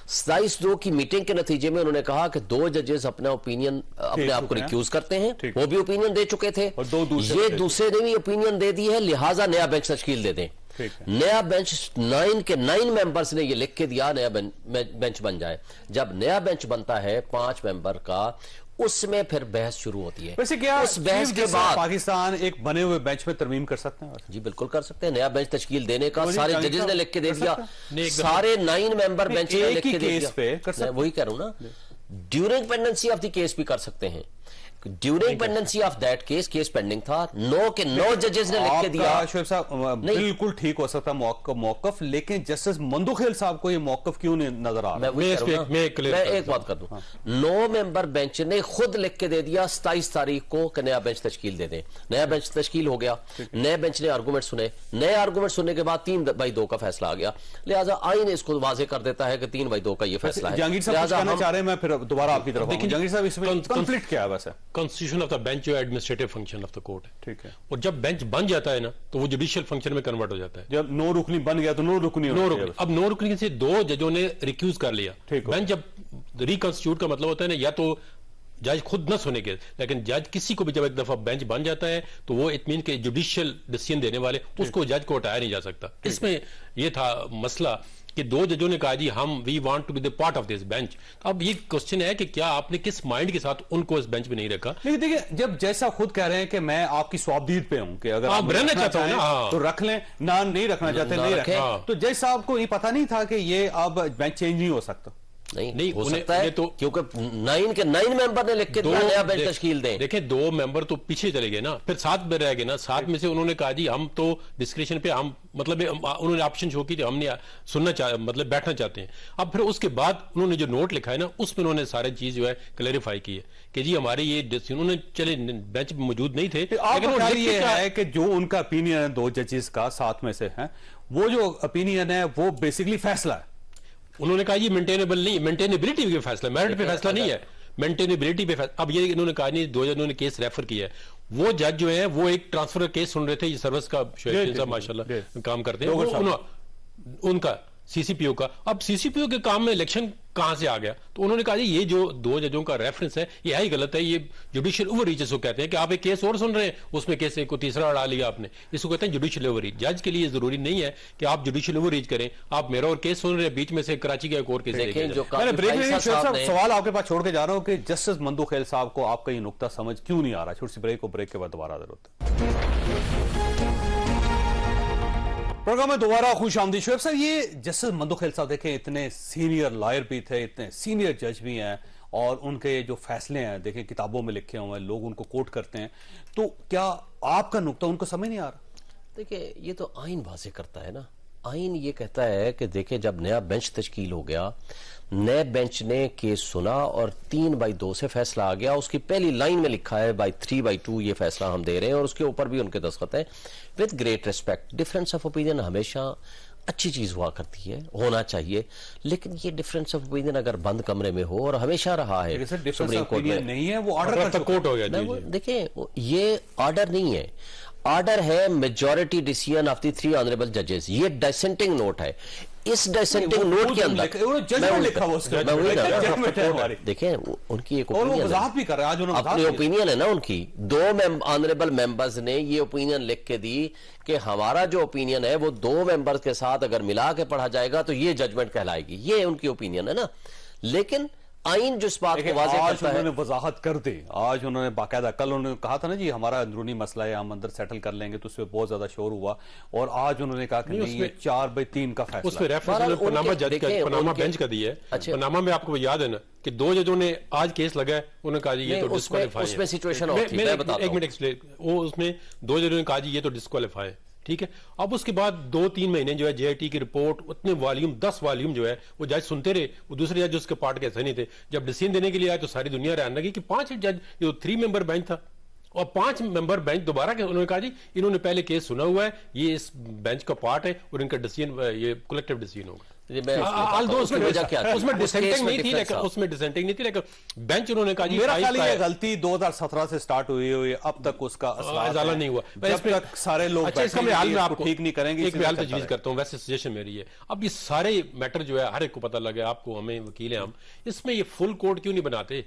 27/2 की मीटिंग के नतीजे में उन्होंने कहा कि 2 जजेस अपना ओपिनियन अपने आप को रिक्यूज करते हैं, वो भी ओपिनियन दे चुके थे, ये दूसरे ने भी ओपिनियन दे दी है, लिहाजा नया बेंच तश्कील दे दें। नया बेंच 9 के 9 मेंबर्स ने ये लिख के दिया नया बेंच बन जाए। जब नया बेंच बनता है 5 मेंबर का, उसमें फिर बहस शुरू होती है। वैसे क्या उस बहस के बाद पाकिस्तान एक बने हुए बेंच पे तरमीम कर सकते हैं? जी बिल्कुल कर सकते हैं। नया बेंच तश्कील देने का सारे जजेस ने लिख के दे दिया, सकते सारे 9 मेंबर बेंच ने लिख के दे दिया। वही कह रहा हूं ना, during pendency of the case भी कर सकते हैं। During pendency of that case pending था, 9 के 9 जजेस ने लिख के दिया। शोएब साहब बिल्कुल ठीक हो सकता है मौकफ, लेकिन जस्टिस मंदुखेल साहब को ये मौकफ क्यों नहीं नजर आ रहा? मैं एक बात कर दूं, 9 मेंबर बेंच ने खुद लिख के दे दिया 27 तारीख को कि नया बेंच तश्कील दे दें। नया बेंच तश्कील हो गया, नए बेंच ने आर्गूमेंट सुने, नए आर्गूमेंट सुनने के बाद 3/2 का फैसला आ गया। लिहाजा आईन इसको वाजे कर देता है कि 3/2 का ये फैसला है। जहांगीर साहब कहना चाह रहे हैं, मैं फिर दोबारा आपकी तरफ आऊंगा। जहांगीर साहब इसमें कॉन्फ्लिक्ट क्या है? वैसे कॉन्स्टिट्यूशन ऑफ द बेंच जो administrative function of the court है, ठीक है, और जब बेंच बन जाता है ना तो वो जुडिशियल फंक्शन में कन्वर्ट हो जाता है। जब 9 रुकनी बन गया तो 9 रुकनी अब 9 रुकनी से 2 जजों ने रिक्यूज कर लिया। बेंच जब रिकॉन्स्टिट्यूट का मतलब होता है ना, या तो जज खुद न सुने के, लेकिन जज किसी को भी जब एक दफा बेंच बन जाता है तो वो इट मीन के जुडिशियल डिसीजन देने वाले उसको जज को हटाया नहीं जा सकता। इसमें ये था मसला कि 2 जजों ने कहा जी हम we want to be the part of this bench. अब ये क्वेश्चन है कि क्या आपने किस माइंड के साथ उनको इस बेंच में नहीं रखा? लेकिन देखिए, जब जैसा खुद कह रहे हैं कि मैं आपकी स्वाबदीद पे हूं कि अगर आप रहना चाहते हो ना तो रख लें, ना नहीं रखना चाहते नहीं रखें, तो जज साहब को ये पता नहीं था कि ये अब बेंच चेंज नहीं हो सकता? नहीं हो सकता है तो, क्योंकि 9 के 9 मेंबर ने लिख के नया बेंच तश्कील दें। देखें 2 मेंबर तो पीछे चले गए ना, फिर 7 में रह गए ना। 7 में से उन्होंने कहा जी हम तो डिस्क्रिप्शन पे हम मतलब उन्होंने ऑप्शन शो की थी, हमने सुनना मतलब बैठना चाहते हैं। अब फिर उसके बाद उन्होंने जो नोट लिखा है ना, उसमें उन्होंने सारी चीज जो है क्लैरिफाई की है कि जी हमारे ये उन्होंने चले बेंच मौजूद नहीं थे, लेकिन ये है कि जो उनका ओपिनियन है 2 जजेस का 7 में से है, वो जो ओपिनियन है वो बेसिकली फैसला है। उन्होंने कहा ये मेंटेनेबल नहीं, मेंटेनेबिलिटी पे फैसला, मेरिट पे फैसला नहीं है, मेंटेनेबिलिटी पे फैसला। अब ये इन्होंने कहा नहीं, 2 जजों ने केस रेफर किया है, वो जज जो है वो एक ट्रांसफर केस सुन रहे थे, ये सर्विस का साहब माशाल्लाह काम करते हैं, उनका सीसीपीओ का। अब सीसीपीओ के काम में इलेक्शन कहां से आ गया? तो उन्होंने कहा ये जो 2 जजों का रेफरेंस है ये ही गलत है, ये जुडिशियल ओवररीच को कहते हैं कि आप एक केस और सुन रहे हैं, उसमें केस को तीसरा अड़ा लिया आपने, इसको कहते हैं जुडिशियल ओवररीच। जज के लिए जरूरी नहीं है कि आप जुडिशियल ओवररीच करें, आप मेरा और केस सुन रहे हैं, बीच में से कराची का एक और केस। सवाल आपके पास छोड़ के जा रहा हूं कि जस्टिस मंदुखेल साहब को आपका ये नुक्ता समझ क्यों नहीं आ रहा? छोटी सी ब्रेक के बाद दोबारा जरूरत। प्रोग्राम में दोबारा खुश आमदी। शोएब साहब, ये जस्टिस मंदुखेल साहब देखें इतने सीनियर लॉयर भी थे, इतने सीनियर जज भी हैं, और उनके जो फैसले हैं देखें किताबों में लिखे हुए हैं, लोग उनको कोट करते हैं, तो क्या आपका नुक्ता उनको समझ नहीं आ रहा? देखिए ये तो आइन वाज़ेह करता है ना, आइन ये कहता है कि देखिए जब नया बेंच तश्कील हो गया, नए बेंच ने केस सुना और 3/2 से फैसला आ गया। उसकी पहली लाइन में लिखा है बाय 3/2 ये फैसला हम दे रहे हैं, और उसके ऊपर भी उनके दस्तखत है। With great respect, difference of opinion हमेशा अच्छी चीज हुआ करती है, होना चाहिए, लेकिन ये डिफरेंस ऑफ ओपिनियन अगर बंद कमरे में हो, और हमेशा रहा है सुप्रीम कोर्ट में नहीं है, वो ऑर्डर कोर्ट हो गया। देखिए ये ऑर्डर नहीं है, ऑर्डर है majority decision of the 3 honourable जजेस। ये डिसेंटिंग नोट है। इस डिसेंटिंग नोट के अंदर देखें उनकी एक अपनी ओपिनियन है ना, उनकी 2 ऑनरेबल मेंबर्स ने ये ओपिनियन लिख के दी कि हमारा जो ओपिनियन है वो 2 मेंबर्स के साथ अगर मिला के पढ़ा जाएगा तो ये जजमेंट कहलाएगी। ये उनकी ओपिनियन है ना, लेकिन आइन जो इस बात को वाज़ेह करता है, उन्होंने वजाहत कर दी। आज उन्होंने बाकायदा, कल उन्होंने कहा था ना जी हमारा अंदरूनी मसला है, हम अंदर सेटल कर लेंगे, तो उसमें बहुत ज्यादा शोर हुआ, और आज उन्होंने कहा कि नहीं, 4/3 का फैसला। उसमें रेफरेंस पनामा बेंच का दिया है। पनामा में आपको याद है ना कि 2 जजों ने आज केस लगा है, उन्होंने कहा जी ये तो डिस्क्वालीफाई है। उसमें सिचुएशन होती है, मैं बताता हूं, 1 मिनट एक्सप्लेन। वो उसमें 2 जजों ने कहा जी ये तो डिस्क्वालीफाई है, ठीक है। अब उसके बाद 2-3 महीने जो है जेआईटी की रिपोर्ट, उतने वॉल्यूम 10 वॉल्यूम जो है वो जज सुनते रहे, वो दूसरे जज उसके पार्ट के ऐसे नहीं थे। जब डिसीजन देने के लिए आए तो सारी दुनिया हैरान लगी कि 5 जज, ये 3 मेंबर बेंच था, और 5 मेंबर बेंच दोबारा के उन्होंने कहा जी इन्होंने पहले केस सुना हुआ है, ये इस बेंच का पार्ट है और इनका डिसीजन ये कलेक्टिव डिसीजन होगा। उसमें डिसेंटिंग नहीं थी, लेकिन उसमें डिसेंटिंग नहीं थी, लेकिन बेंच उन्होंने कहा जी मेरा ख्याल है गलती 2017 से स्टार्ट हुई हुई, अब तक उसका अज़ाला नहीं हुआ। जब तक सारे लोग इसका मैं हाल में आपको ठीक नहीं करेंगे, एक बयान तजवीज़ करता हूं, वैसे सजेशन मेरी है। अब ये सारे मैटर जो है हर एक को पता लगे, आपको, हमें, वकील हैं हम, इसमें ये फुल कोर्ट क्यों नहीं बनाते?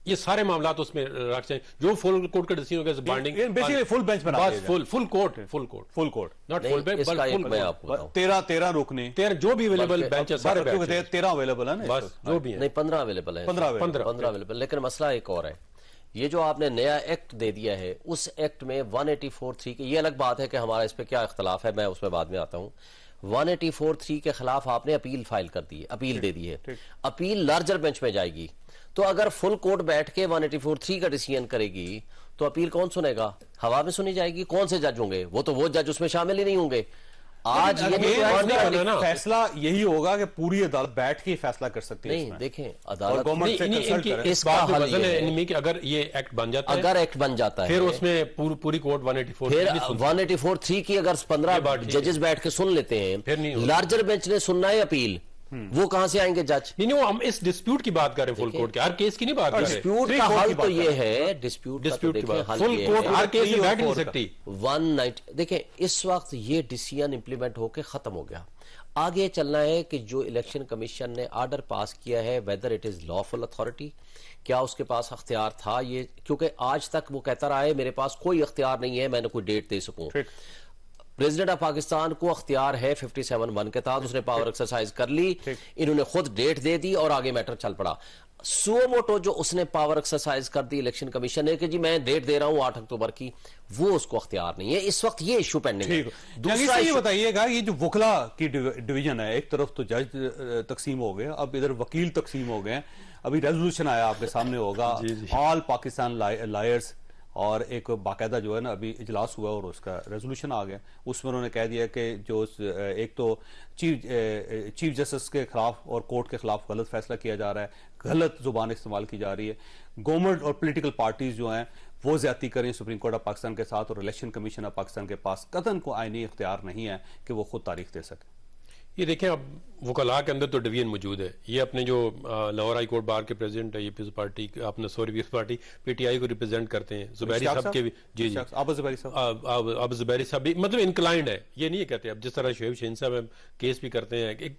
ये सारे मामला तो उसमें रख चाहिए जो फुल कोर्ट का डिसीजन होगा बाइंडिंग, बेसिकली फुल बेंच बना बस full court not full bench इसका बट एक मैं फुल आपको बताऊं, 13 रुकने 13 जो भी अवेलेबल बेंच है सारे बेंच 13 अवेलेबल है ना, बस जो भी है नहीं 15 अवेलेबल है, 15 अवेलेबल। लेकिन मसला एक और है, ये जो आपने नया एक्ट दे दिया है उस एक्ट में 184(3) की, ये अलग बात है कि हमारा इस पे क्या इख्तलाफ है, मैं उसमें बाद में आता हूं। 184(3) के खिलाफ आपने अपील फाइल कर दी है, अपील दे दी है, अपील लार्जर बेंच में जाएगी। तो अगर फुल कोर्ट बैठ के 184(3) का डिसीजन करेगी तो अपील कौन सुनेगा? हवा में सुनी जाएगी। कौन से जज होंगे? वो जज उसमें शामिल ही नहीं होंगे। आज ये फैसला यही होगा कि पूरी अदालत बैठ के फैसला कर सकती है। नहीं, देखें अदालत इसका हल है कि अगर ये एक्ट बन जाता है, अगर एक्ट बन जाता है फिर उसमें पूरी कोर्ट 184(3) की अगर 15 जजेस बैठ के सुन लेते हैं, लार्जर बेंच ने सुनना है अपील, वो कहां से आएंगे जज? नहीं, वो हम इस डिस्प्यूट की बात कर रहे हैं, फुल कोर्ट के हर केस की नहीं बात कर रहे। डिस्प्यूट का हल तो ये है, डिस्प्यूट की बात, फुल कोर्ट हर केस में बैठ नहीं सकती। 190 देखें इस वक्त ये डिसीजन इंप्लीमेंट होके खत्म हो गया। आगे चलना है कि जो इलेक्शन कमीशन ने ऑर्डर पास किया है, whether it is lawful authority, क्या उसके पास अख्तियार था ये? क्योंकि आज तक वो कहता रहा है मेरे पास कोई अख्तियार नहीं है, मैंने कोई डेट दे सकूं। प्रेसिडेंट ऑफ पाकिस्तान को अख्तियार है 57(1) के तहत, उसने पावर एक्सरसाइज कर ली, इन्होंने खुद डेट दे दी और आगे मैटर चल पड़ा। सुओ मोटो जो उसने पावर एक्सरसाइज कर दी इलेक्शन कमीशन ने कि जी मैं डेट दे रहा हूं 8 अक्टूबर की, वो उसको अख्तियार नहीं है। इस वक्त ये इशू पेंडिंग है। दूसरा ये बताइएगा, ये जो वकला की डिवीजन है, एक तरफ तो जज तकसीम हो गए, अब इधर वकील तकसीम हो गए। अभी रेजोल्यूशन आया आपके सामने होगा, ऑल पाकिस्तान लायर्स, और एक बाकायदा जो है ना अभी इजलास हुआ और उसका रेजोल्यूशन आ गया। उसमें उन्होंने कह दिया कि जो एक तो चीफ जस्टिस के खिलाफ और कोर्ट के खिलाफ गलत फैसला किया जा रहा है, गलत जुबान इस्तेमाल की जा रही है, गवर्नमेंट और पॉलिटिकल पार्टीज जो हैं वो ज्यादती करें सुप्रीम कोर्ट ऑफ पाकिस्तान के साथ, और इलेक्शन कमीशन ऑफ पाकिस्तान के पास कतन को आईनी इख्तियार नहीं है कि वो खुद तारीख दे सके। ये देखें, अब वकला के अंदर तो डिवीजन मौजूद है। ये अपने जो लाहौर हाई कोर्ट बार के प्रेसिडेंट है, ये पीपल्स पार्टी अपने पीपल्स पार्टी पीटीआई को रिप्रेजेंट करते हैं, जुबैरी साहब के भी, जी अब जुबैरी साहब भी मतलब इंक्लाइंड है, ये नहीं कहते। अब जिस तरह शोएब शहीन साहब केस भी करते हैं, एक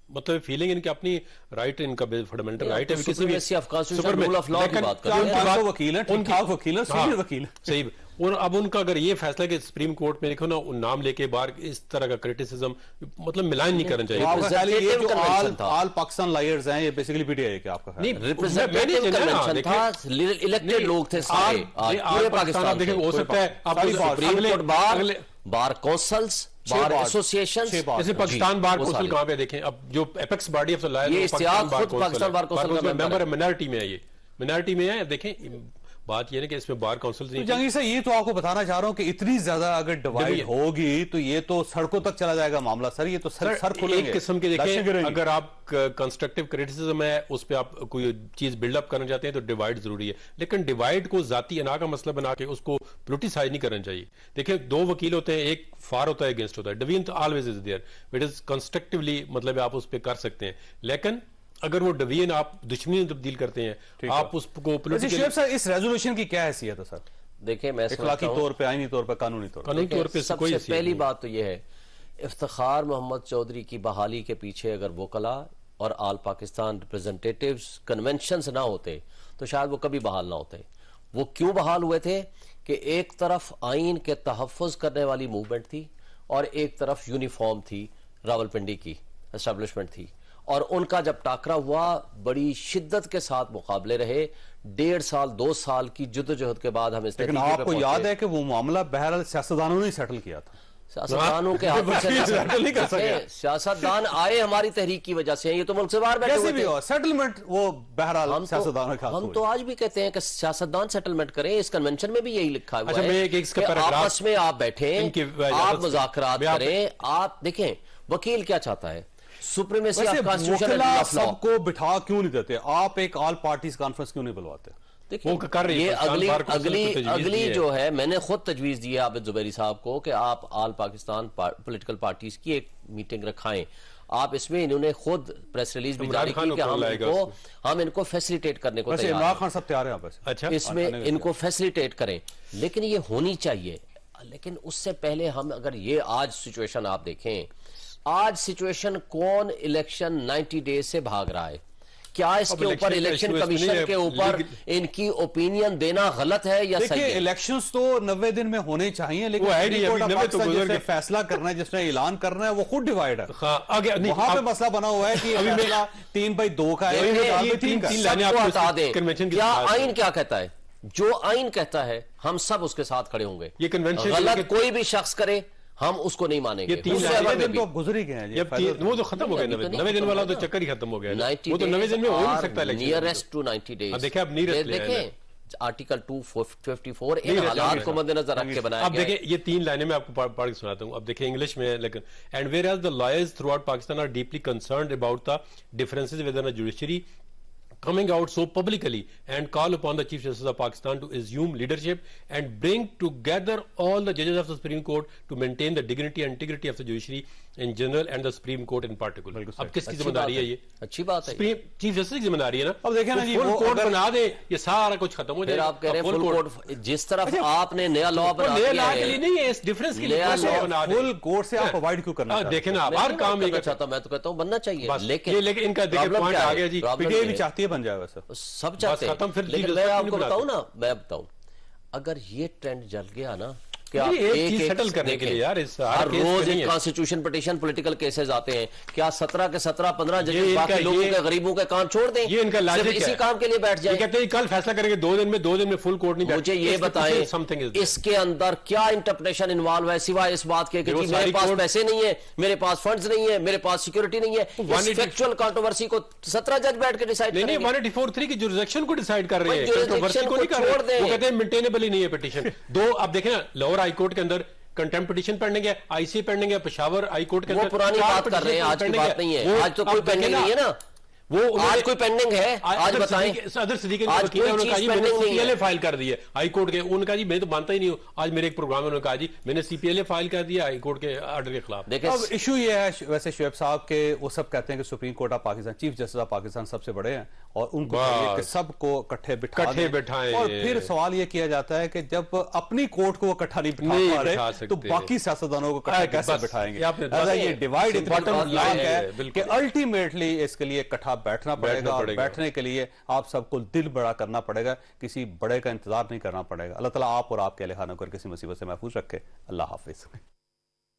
मतलब फीलिंग इनकी अपनी राइट, इनका फंडामेंटल राइट है किसी भी वकील सही। और अब उनका अगर ये फैसला कि सुप्रीम कोर्ट में देखो ना नाम लेके बाहर इस तरह का क्रिटिसिज्म मतलब मिलान नहीं करना चाहिए। ये जो ऑल पाकिस्तान लायर्स हैं, ये बेसिकली पीटीआई के आपका नहीं रिप्रेजेंटेटिव था, इलेक्टेड लोग थे सारे पूरे पाकिस्तान। देखिए हो सकता है आप supreme court bar councils, bar association, जैसे पाकिस्तान बार काउंसिल कहां पे देखें, अब जो apex body of the lawyers, ये इश्तियाक खुद पाकिस्तान बार काउंसिल का मेंबर है, मिनॉरिटी में है, ये मिनॉरिटी में है। देखें बात ये है कि इसमें बार काउंसिल नहीं। जहांगीर साहब, ये तो आपको बताना चाह रहा हूं कि इतनी ज्यादा अगर डिवाइड होगी तो ये तो सड़कों तक चला जाएगा मामला। सर ये तो सर खुलेंगे एक किस्म के। देखिए अगर आप कंस्ट्रक्टिव क्रिटिसिज्म है उस पर आप कोई चीज बिल्डअप करना चाहते हैं तो डिवाइड जरूरी है, लेकिन डिवाइड को जाती अना का मसला बना के उसको पोलिटिसाइज नहीं करना चाहिए। देखिए दो वकील होते हैं, एक फार होता है अगेंस्ट होता है, डिवीजन तो always is there, it is constructively मतलब आप उस पर कर सकते हैं, लेकिन अगर वो डिवीजन आप दुश्मनी में तब्दील करते हैं, आप उसको इस रेजोल्यूशन की क्या हैसियत है सर? देखिए मैं इखलाकी तौर पे, आईनी तौर पे, कानूनी तौर पे सबसे पहली बात तो यह है, इफ्तिखार मोहम्मद चौधरी की बहाली के पीछे अगर वकला और ऑल पाकिस्तान रिप्रेजेंटेटिव्स कन्वेंशन ना होते तो शायद वो कभी बहाल ना होते। वो क्यों बहाल हुए थे कि एक तरफ आइन के तहफ़्फ़ुज़ करने वाली मूवमेंट थी और एक तरफ यूनिफॉर्म थी, रावलपिंडी की एस्टेब्लिशमेंट थी, और उनका जब टाकरा हुआ बड़ी शिद्दत के साथ मुकाबले रहे। 1.5 साल 2 साल की जुद्दोजहद के बाद हम इस, लेकिन आपको याद है कि वो मामला बहरहाल सियासतदानों ने सेटल किया था। सियासतदानों के हाथ से सेटल नहीं कर सके। सियासतदान आए हमारी तहरीक की वजह से, ये तो मुल्क से बाहर बैठे हुए थे। सेटलमेंट वो बहरहाल सियासतदानों के हाथ। हम तो आज भी कहते हैं कि सियासतदान सेटलमेंट करें, इस कन्वेंशन में भी यही लिखा हुआ है। आपस में आप बैठे, आप मुज़ाकरात करें। आप देखें वकील क्या चाहता है, सुप्रीमेसी ऑफ कॉन्स्टिट्यूशन, सबको बिठा क्यों नहीं देते आप? एक ऑल पार्टीज कॉन्फ्रेंस क्यों नहीं बुलवाते? ये अगली जो है, मैंने खुद तजवीज दी है आबिद जुबैरी साहब को कि आप ऑल पाकिस्तान पॉलिटिकल पार्टीज की एक मीटिंग रखाएं। आप इसमें इन्होंने खुद प्रेस रिलीज भी जारी की कि हम इनको फैसिलिटेट करने को तैयार इमरान खान सब तैयार हैं। अच्छा, इसमें इनको फैसिलिटेट करें, लेकिन ये होनी चाहिए। लेकिन उससे पहले हम अगर ये आज सिचुएशन आप देखें, आज सिचुएशन कौन इलेक्शन 90 डेज से भाग रहा है? क्या इसके ऊपर इलेक्शन कमीशन के ऊपर इनकी ओपिनियन देना गलत है या सही है? इलेक्शंस तो 90 दिन में होने चाहिए, लेकिन फैसला करना है, जिसने ऐलान करना है, वो खुद डिवाइड है। वहां पे मसला बना हुआ है कि 3/2 का है। हटा दें, क्या आइन क्या कहता है? जो आइन कहता है हम सब उसके साथ खड़े होंगे। ये कन्वेंशन गलत कोई भी शख्स करे हम उसको नहीं मानेंगे। ये 3 दिन तो गुजर ही गए हैं, वो तो खत्म हो गया। 90 दिन वाला तो चक्कर ही खत्म हो गया। वो तो 90 दिन में हो नहीं सकता। Nearest to 90 days. देखिए अब नीयरेस्ट देखें आर्टिकल 254 इन हालात को मद्देनजर रख के बनाया गया। अब देखिए ये 3 लाइनें मैं आपको पढ़ के सुनाता हूं। अब देखिए इंग्लिश में, लेकिन and whereas the lawyers throughout Pakistan are deeply concerned about the differences within the judiciary coming out so publicly and call upon the Chief Justice of Pakistan to assume leadership and bring together all the judges of the Supreme Court to maintain the dignity and integrity of the judiciary in general and the Supreme Court in particular. अब किसकी जिम्मेदारी है ये? अच्छी बात है, चीफ जस्टिस की जिम्मेदारी है ना। अब देखें ना जी, फुल कोर्ट बना दे, ये सारा कुछ खत्म हो जाएगा। आप कह रहे हैं फुल कोर्ट, जिस तरफ आपने नया लॉ बना दिया है, नहीं है इस डिफरेंस के लिए लॉ बना दे। फुल कोर्ट से आप अवॉइड क्यों करना? देखें ना, हर काम करना चाहता, मैं तो कहता हूं बनना चाहिए, लेकिन इनका देखिए पॉइंट आ गया जी। पीटीआई भी चाहती है बन जाए, वैसे सब चाहते हैं, लेकिन मैं आपको बताऊं ना, मैं बताऊं अगर ये ट्रेंड जल गया ना, क्या एक चीज सेटल करने के लिए यार इस हर रोज एक कॉन्स्टिट्यूशन पिटीशन पॉलिटिकल केसेस आते हैं, क्या 17 के 17 15 जजेस बाकी लोगों के गरीबों के काम छोड़ दें? ये इनका लॉजिक है, इसी काम के लिए बैठ जाए। कहते हैं कल फैसला करेंगे, 2 दिन में फुल कोर्ट नहीं। मुझे ये बताएं इसके अंदर क्या इंटरप्रिटेशन इन्वॉल्व है सिवाय इस बात के कि मेरे पास पैसे नहीं है, मेरे पास फंड्स नहीं है, मेरे पास सिक्योरिटी नहीं है। फैक्चुअल कंट्रोवर्सी को 17 जज बैठ के डिसाइड करेंगे। 184(3) की जुरिसडिक्शन को डिसाइड कर रहे हैं, कंट्रोवर्सी को नहीं कर रहे। वो कहते हैं मेंटेनेबल ही नहीं है पिटीशन। 2 अब देखें ना, लोअर हाई कोर्ट के अंदर कंटेम्प्ट पिटीशन पढ़ने गया, आईसी पढ़ने गया, पेशावर हाई कोर्ट के अंदर। वो पुरानी बात कर रहे हैं, आज की बात नहीं है। आज तो कोई पेंडिंग नहीं है ना, वो आज कोई पेंडिंग है? आज बताएं। अदर सिद्दीकी ने वकील है, उन्होंने कहा जी मैंने सीपीएलए फाइल कर दी है हाई कोर्ट के। उन्होंने कहा जी मैं तो मानता ही नहीं हूं। आज मेरे एक प्रोग्राम में उन्होंने कहा जी मैंने सीपीएलए फाइल कर दिया हाई कोर्ट के ऑर्डर के खिलाफ। अब इशू ये है वैसे शुएब साहब के, वो सब कहते हैं कि supreme court of Pakistan, chief justice of Pakistan सबसे बड़े हैं और उनको सबको इकट्ठे बिठाएं। और फिर सवाल ये किया जाता है कि जब अपनी कोर्ट को वो इकट्ठा नहीं बिठा पा रहे तो बाकी सियासतदानों को इकट्ठे कैसे बिठाएंगे? ये डिवाइड इतना है कि अल्टीमेटली इसके लिए इकट्ठा बैठना पड़ेगा। और बैठने के लिए आप सबको दिल बड़ा करना पड़ेगा, किसी बड़े का इंतजार नहीं करना पड़ेगा। अल्लाह ताला आप और आपके अहल खाना को किसी मुसीबत से महफूज रखे। अल्लाह हाफिज।